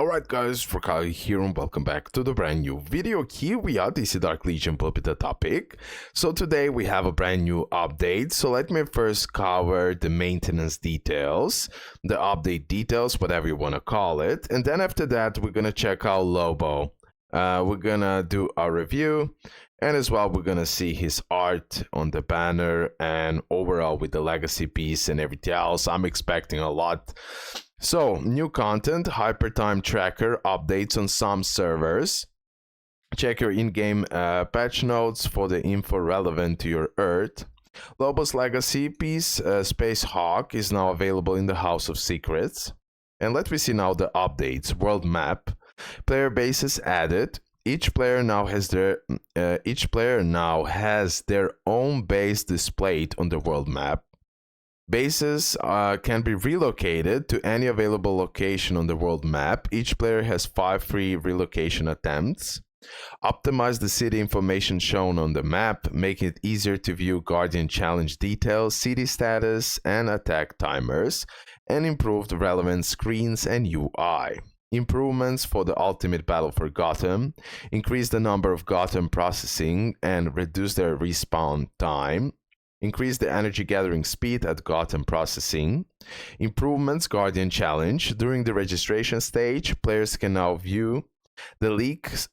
Alright guys, RoKage here and welcome back to the brand new video. Here we are, DC Dark Legion will be the topic. So today we have a brand new update. So let me first cover the maintenance details, the update details, whatever you want to call it. And then after that, we're going to check out Lobo. We're going to do a review. And as well, we're going to see his art on the banner and overall with the legacy piece and everything else. I'm expecting a lot. So, new content, Hypertime Tracker updates on some servers. Check your in-game patch notes for the info relevant to your Earth. Lobo's legacy piece, Space Hawk, is now available in the House of Secrets. And let me see now the updates. World map, player bases added. Each player now has their own base displayed on the world map. Bases can be relocated to any available location on the world map. Each player has 5 free relocation attempts. Optimize the city information shown on the map, making it easier to view Guardian Challenge details, city status, and attack timers, and improve the relevant screens and UI. Improvements for the ultimate battle for Gotham, increase the number of Gotham processing and reduce their respawn time. Increase the energy gathering speed at Gotham processing. Improvements Guardian Challenge. During the registration stage, players can now view the leaks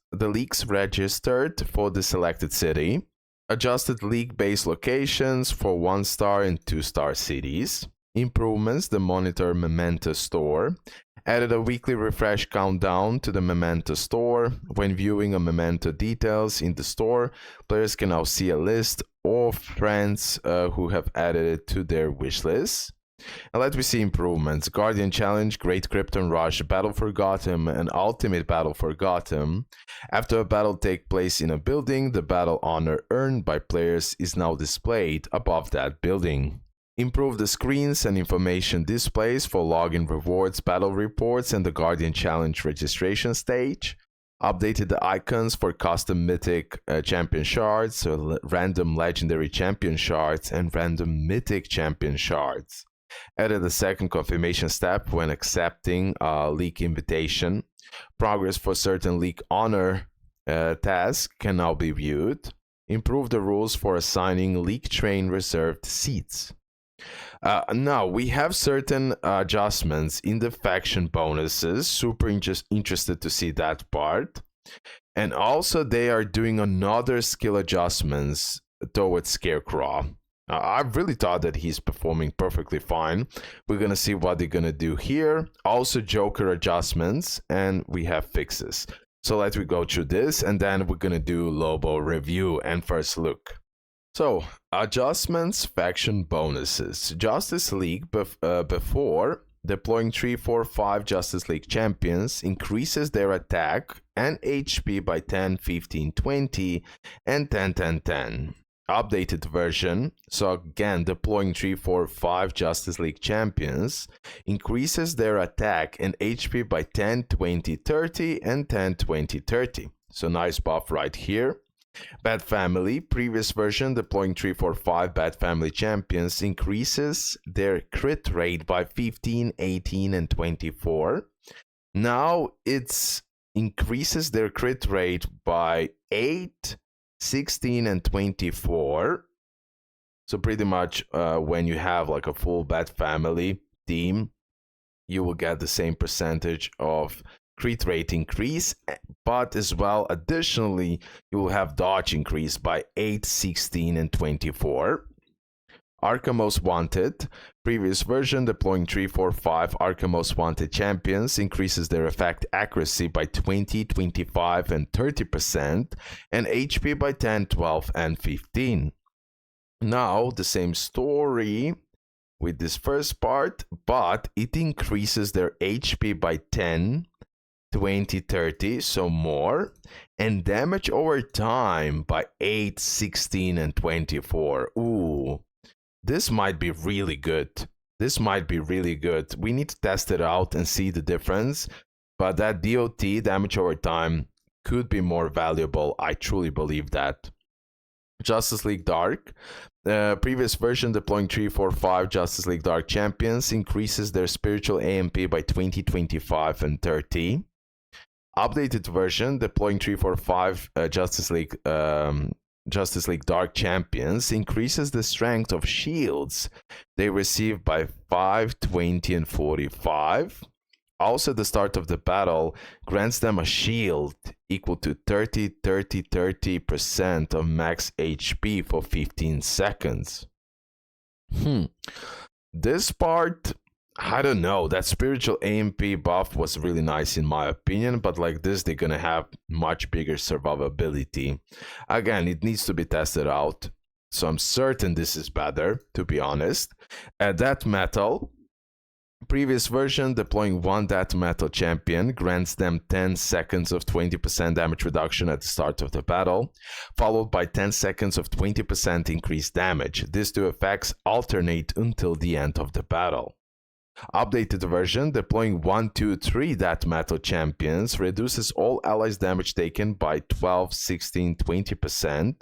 registered for the selected city. Adjusted league-based locations for 1-star and 2-star cities. Improvements the Monitor Memento Store. Added a weekly refresh countdown to the Memento Store. When viewing a Memento details in the store, players can now see a list of friends who have added it to their wish list. And let me see improvements. Guardian Challenge, Great Krypton Rush, Battle for Gotham, and Ultimate Battle for Gotham. After a battle takes place in a building, the battle honor earned by players is now displayed above that building. Improve the screens and information displays for login rewards, battle reports, and the Guardian Challenge registration stage. Updated the icons for custom mythic champion shards, random legendary champion shards, and random mythic champion shards. Added a second confirmation step when accepting a league invitation. Progress for certain league honor tasks can now be viewed. Improve the rules for assigning league train reserved seats. Now we have certain adjustments in the faction bonuses. Super interested to see that part. And also they are doing another skill adjustments towards Scarecrow. I really thought that he's performing perfectly fine. We're gonna see what they're gonna do here. Also Joker adjustments, and we have fixes. So let me go through this, and then we're gonna do Lobo review and first look. So, adjustments, faction bonuses. Justice League before deploying 3, 4, 5 Justice League champions increases their attack and HP by 10, 15, 20, and 10, 10, 10. Updated version. So again, deploying 3, 4, 5 Justice League champions increases their attack and HP by 10, 20, 30, and 10, 20, 30. So nice buff right here. Bat Family, previous version, deploying 3, 4, 5 Bat Family champions increases their crit rate by 15, 18, and 24. Now it increases their crit rate by 8, 16, and 24. So pretty much when you have like a full Bat Family team, you will get the same percentage of crit rate increase, but as well additionally you will have dodge increase by 8, 16, and 24. Arkham Most Wanted, previous version, deploying 3, 4, 5 Arkham Most Wanted champions increases their effect accuracy by 20, 25, and 30%, and HP by 10, 12, and 15. Now the same story with this first part, but it increases their HP by 10, 20, 30, so more, and damage over time by 8, 16, and 24. Ooh, this might be really good. This might be really good. We need to test it out and see the difference, but that DOT, damage over time, could be more valuable. I truly believe that. Justice League Dark. Previous version, deploying 3, 4, 5 Justice League Dark champions increases their spiritual AMP by 20, 25, and 30. Updated version deploying 345 Justice League Dark Champions increases the strength of shields they receive by 5, 20, and 45. Also, the start of the battle grants them a shield equal to 30% of max HP for 15 seconds. This part, I don't know. That spiritual AMP buff was really nice in my opinion, but like this, they're gonna have much bigger survivability. Again, it needs to be tested out. So I'm certain this is better, to be honest. That metal. Previous version, deploying one Death Metal champion grants them 10 seconds of 20% damage reduction at the start of the battle, followed by 10 seconds of 20% increased damage. These two effects alternate until the end of the battle. Updated version, deploying 1, 2, 3 Death Metal champions reduces all allies' damage taken by 12, 16, 20%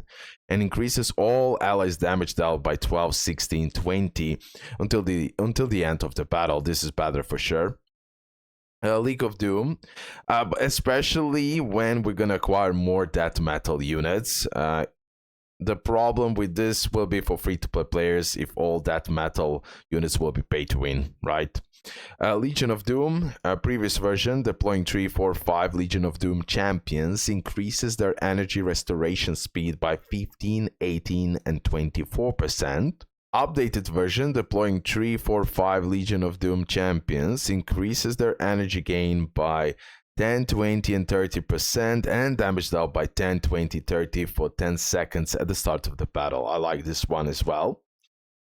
and increases all allies' damage dealt by 12, 16, 20 until the end of the battle. This is better for sure. League of Doom, especially when we're gonna acquire more Death Metal units. The problem with this will be for free-to-play players if all Death Metal units will be pay to win, right? Legion of Doom, previous version, deploying 3, 4, 5 Legion of Doom champions increases their energy restoration speed by 15, 18, and 24%. Updated version, deploying 3, 4, 5 Legion of Doom champions increases their energy gain by 10, 20, and 30% and damage dealt by 10, 20, 30 for 10 seconds at the start of the battle. I like this one as well.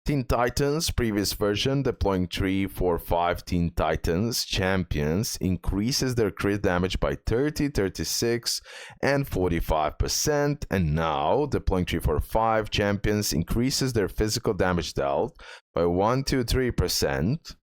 Teen Titans, previous version, deploying 3, 4, 5 Teen Titans champions increases their crit damage by 30, 36, and 45%. And now, deploying 3, 4, 5 champions increases their physical damage dealt by 1, 2, 3%.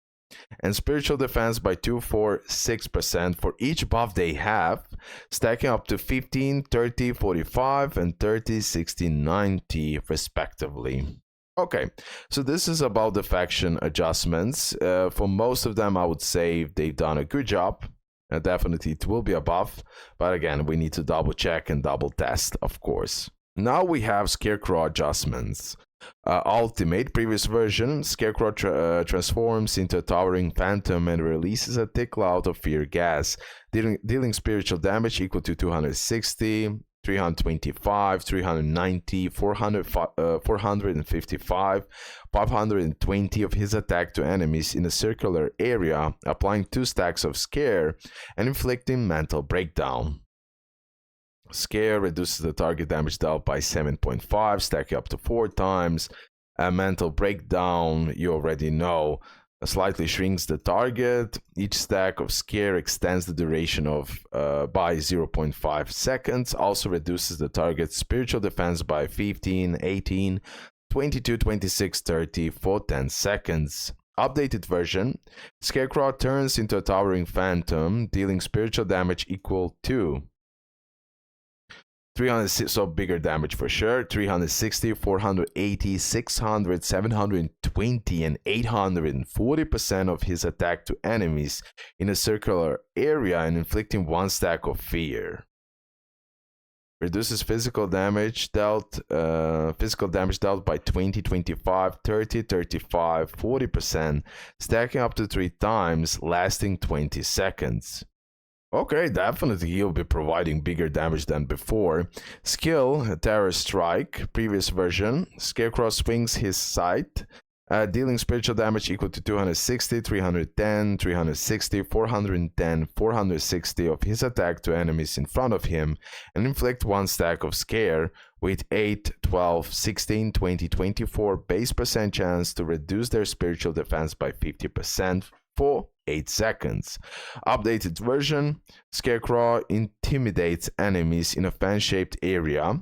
And spiritual defense by 2, 4, 6% for each buff they have, stacking up to 15, 30, 45, and 30, 60, 90 respectively. Okay, so this is about the faction adjustments. For most of them, I would say they've done a good job. Definitely it will be a buff, but again, we need to double check and double test, of course. Now we have Scarecrow adjustments. Ultimate, previous version, Scarecrow transforms into a towering phantom and releases a thick cloud of fear gas, dealing spiritual damage equal to 260, 325, 390, 455, 520 of his attack to enemies in a circular area, applying 2 stacks of Scare and inflicting mental breakdown. Scare reduces the target damage dealt by 7.5, stacking up to 4 times. A mental breakdown, you already know, slightly shrinks the target. Each stack of Scare extends the duration of by 0.5 seconds. Also reduces the target's spiritual defense by 15, 18, 22, 26, 30 for 10 seconds. Updated version, Scarecrow turns into a towering phantom, dealing spiritual damage equal to 300, so bigger damage for sure, 360, 480, 600, 720, and 840% of his attack to enemies in a circular area and inflicting 1 stack of fear. Reduces physical damage dealt by 20, 25, 30, 35, 40%, stacking up to 3 times, lasting 20 seconds. Okay, definitely he'll be providing bigger damage than before. Skill, Terror Strike, previous version. Scarecrow swings his sight, dealing spiritual damage equal to 260, 310, 360, 410, 460 of his attack to enemies in front of him, and inflict 1 stack of Scare with 8, 12, 16, 20, 24 base percent chance to reduce their spiritual defense by 50% for 8 seconds. Updated version, Scarecrow intimidates enemies in a fan-shaped area,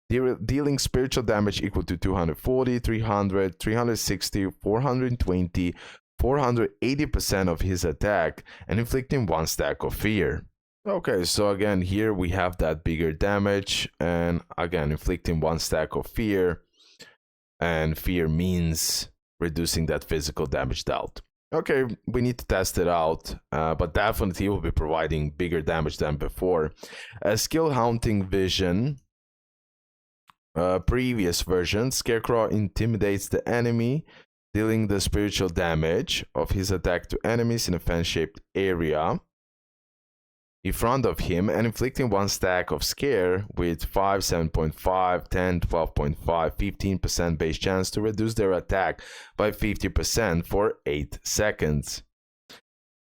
dealing spiritual damage equal to 240, 300, 360, 420, 480% of his attack, and inflicting 1 stack of fear. Okay, so again, here we have that bigger damage, and again, inflicting 1 stack of fear, and fear means reducing that physical damage dealt. Okay, we need to test it out, but definitely will be providing bigger damage than before. Skill Haunting Vision. Previous version, Scarecrow intimidates the enemy, dealing the spiritual damage of his attack to enemies in a fan-shaped area in front of him and inflicting one stack of scare with 5, 7.5, 10, 12.5, 15% base chance to reduce their attack by 50% for 8 seconds.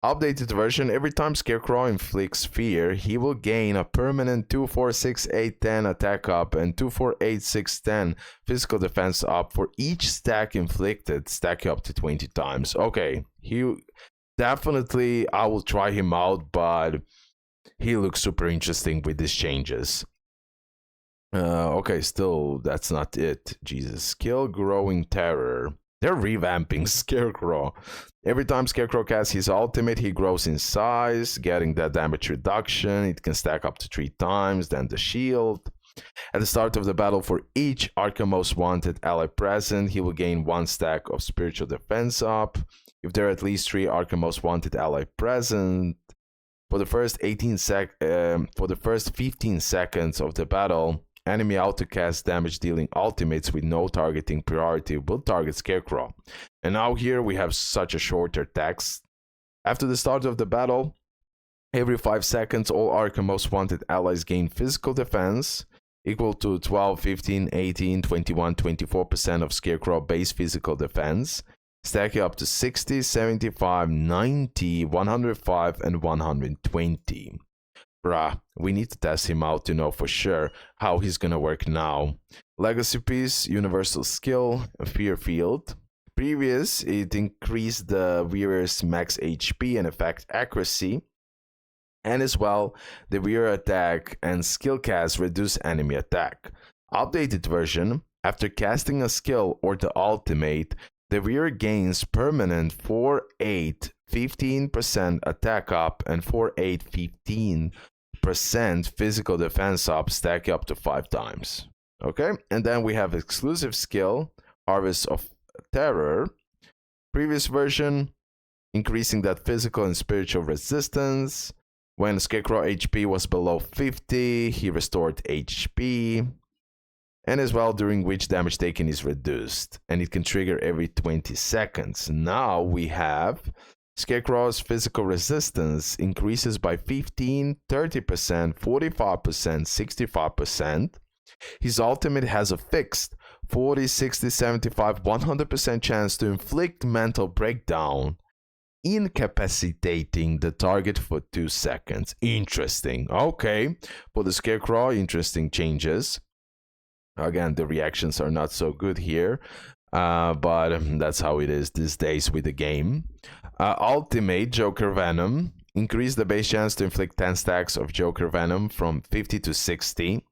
Updated version, every time Scarecrow inflicts fear, he will gain a permanent 2, 4, 6, 8, 10 attack up and 2, 4, 8, 6, 10 physical defense up for each stack inflicted, stacking up to 20 times. Okay, he definitely, I will try him out, but he looks super interesting with these changes. Okay, still, that's not it. Jesus. Skill Growing Terror. They're revamping Scarecrow. Every time Scarecrow casts his ultimate, he grows in size, getting that damage reduction. It can stack up to 3 times, then the shield. At the start of the battle, for each Arkham Most Wanted ally present, he will gain 1 stack of spiritual defense up. If there are at least 3 Arkham Most Wanted ally present, for the first 15 seconds of the battle, enemy autocast damage dealing ultimates with no targeting priority will target Scarecrow. And now here we have such a shorter text. After the start of the battle, every 5 seconds all Arkham Most Wanted allies gain physical defense equal to 12, 15, 18, 21, 24% of Scarecrow base physical defense, stacking up to 60, 75, 90, 105, and 120. Bruh, we need to test him out to know for sure how he's gonna work now. Legacy piece, universal skill, fear field. Previous, it increased the wearer's max HP and effect accuracy. And as well, the wearer attack and skill cast reduce enemy attack. Updated version, after casting a skill or the ultimate, the wearer gains permanent 4-8 15% attack up and 4-8 15% physical defense up, stack up to 5 times. Okay, and then we have exclusive skill, Harvest of Terror. Previous version, increasing that physical and spiritual resistance. When Scarecrow HP was below 50, he restored HP. And as well, during which damage taken is reduced, and it can trigger every 20 seconds. Now we have Scarecrow's physical resistance increases by 15, 30%, 45%, 65%. His ultimate has a fixed 40, 60, 75, 100% chance to inflict mental breakdown, incapacitating the target for 2 seconds. Interesting. Okay, for the Scarecrow, interesting changes. Again, the reactions are not so good here, but that's how it is these days with the game. Ultimate Joker Venom. Increase the base chance to inflict 10 stacks of Joker Venom from 50 to 60.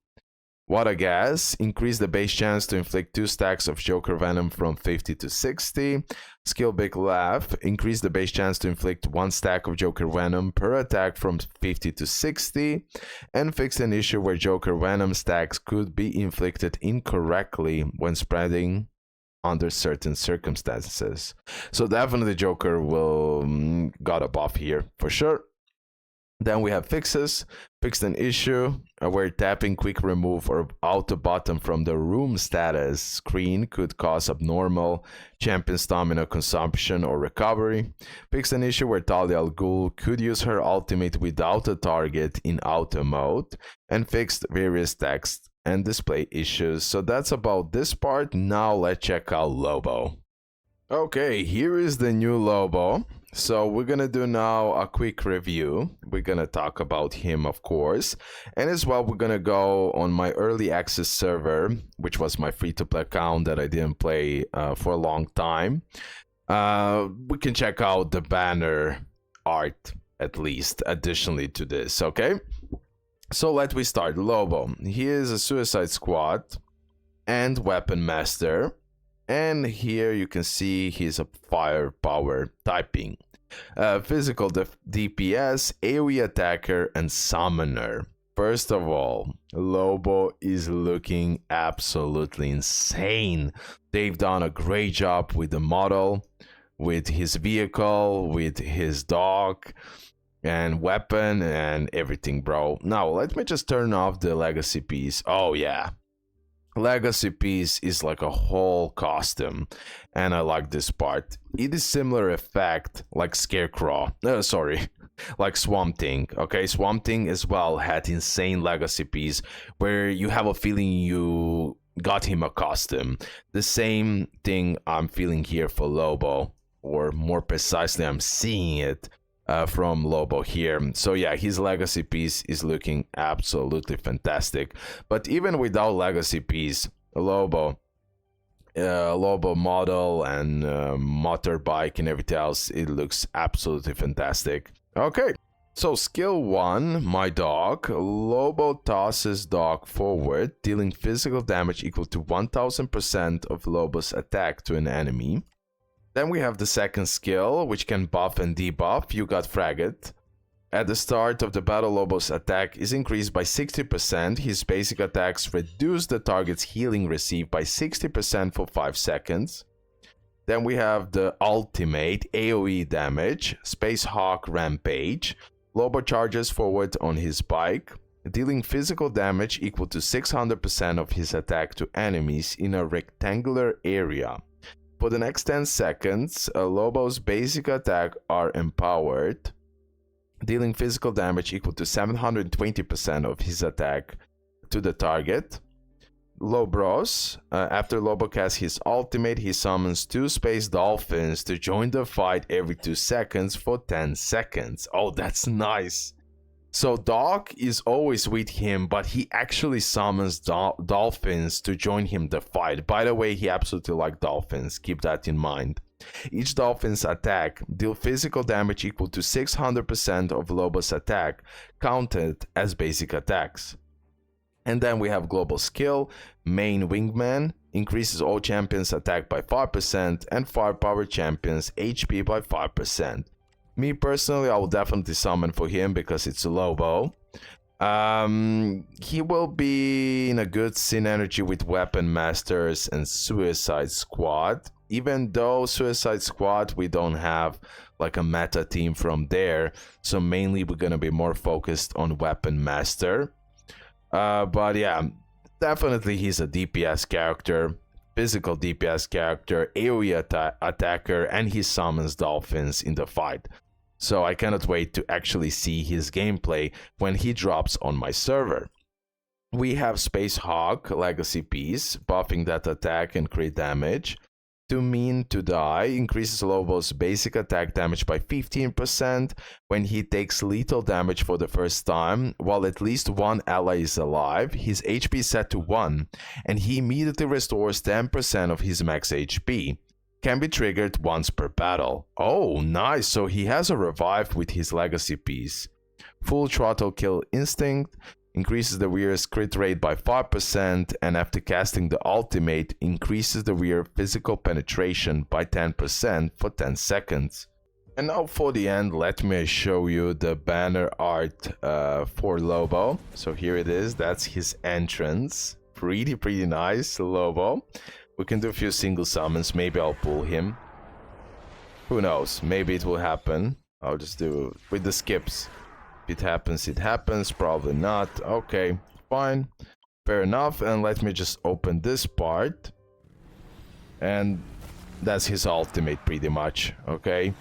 What a Gas. Increase the base chance to inflict 2 stacks of Joker Venom from 50 to 60. Skill Big Laugh. Increase the base chance to inflict 1 stack of Joker Venom per attack from 50 to 60. And fix an issue where Joker Venom stacks could be inflicted incorrectly when spreading under certain circumstances. So definitely Joker will got a buff here for sure. Then we have fixes. Fixed an issue where tapping quick remove or auto bottom from the room status screen could cause abnormal champion stamina consumption or recovery. Fixed an issue where Talia al Ghul could use her ultimate without a target in auto mode. And fixed various text and display issues. So that's about this part. Now let's check out Lobo. Okay, here is the new Lobo. So we're gonna do now a quick review. We're gonna talk about him, of course, and as well we're gonna go on my early access server, which was my free-to-play account that I didn't play for a long time. We can check out the banner art at least additionally to this. Okay, so let me start. Lobo, he is a Suicide Squad and Weapon Master. And here you can see he's a firepower typing. Physical DPS, AoE attacker, and summoner. First of all, Lobo is looking absolutely insane. They've done a great job with the model. with his vehicle, with his dog, and weapon, and everything, bro. Now, let me just turn off the legacy piece. Oh, yeah. Legacy piece is like a whole costume, and I like this part. It is similar effect like Scarecrow. Sorry. Like Swamp Thing. Okay, Swamp Thing as well had insane legacy piece where you have a feeling you got him a costume. The same thing I'm feeling here for Lobo, or more precisely, I'm seeing it from Lobo here. So yeah, his legacy piece is looking absolutely fantastic. But even without legacy piece, Lobo model and motorbike and everything else, it looks absolutely fantastic. Okay, so skill 1, my dog. Lobo tosses dog forward, dealing physical damage equal to 1000% of Lobo's attack to an enemy. Then we have the second skill, which can buff and debuff. You got Fraggot. At the start of the battle, Lobo's attack is increased by 60%. His basic attacks reduce the target's healing received by 60% for 5 seconds. Then we have the ultimate AoE damage, Space Hawk Rampage. Lobo charges forward on his bike, dealing physical damage equal to 600% of his attack to enemies in a rectangular area. For the next 10 seconds, Lobo's basic attack are empowered, dealing physical damage equal to 720% of his attack to the target. Lobros, after Lobo casts his ultimate, he summons 2 space dolphins to join the fight every 2 seconds for 10 seconds. Oh, that's nice. So Dog is always with him, but he actually summons dolphins to join him the fight. By the way, he absolutely likes dolphins. Keep that in mind. Each dolphin's attack deal physical damage equal to 600% of Lobo's attack, counted as basic attacks. And then we have global skill, main wingman, increases all champions' attack by 5% and firepower champions' HP by 5%. Me personally, I will definitely summon for him because it's a Lobo. He will be in a good synergy with Weapon Masters and Suicide Squad. Even though Suicide Squad, we don't have like a meta team from there. So mainly we're going to be more focused on Weapon Master. But yeah, definitely he's a DPS character, physical DPS character, AoE attacker, and he summons dolphins in the fight. So I cannot wait to actually see his gameplay when he drops on my server. We have Space Hawk legacy piece, buffing that attack and crit damage. Too Mean to Die increases Lobo's basic attack damage by 15% when he takes lethal damage for the first time. While at least one ally is alive, his HP is set to 1, and he immediately restores 10% of his max HP. Can be triggered once per battle. Oh, nice, so he has a revive with his legacy piece. Full Throttle Kill Instinct increases the wearer's crit rate by 5%, and after casting the ultimate, increases the wearer's physical penetration by 10% for 10 seconds. And now for the end, let me show you the banner art for Lobo. So here it is, that's his entrance. Pretty nice, Lobo. We can do a few single summons, maybe I'll pull him. Who knows, maybe it will happen. I'll just do it with the skips. If it happens, probably not. Okay, fine, fair enough. And let me just open this part. And that's his ultimate pretty much, okay?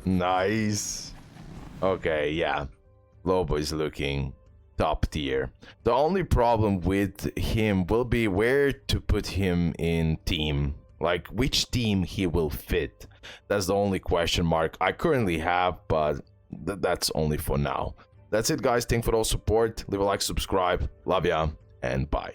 Nice. Okay, yeah. Lobo is looking top tier. The only problem with him will be where to put him in team. Like, which team he will fit. That's the only question mark I currently have, but that's only for now. That's it, guys. Thanks for all support. Leave a like, subscribe. Love ya, and bye.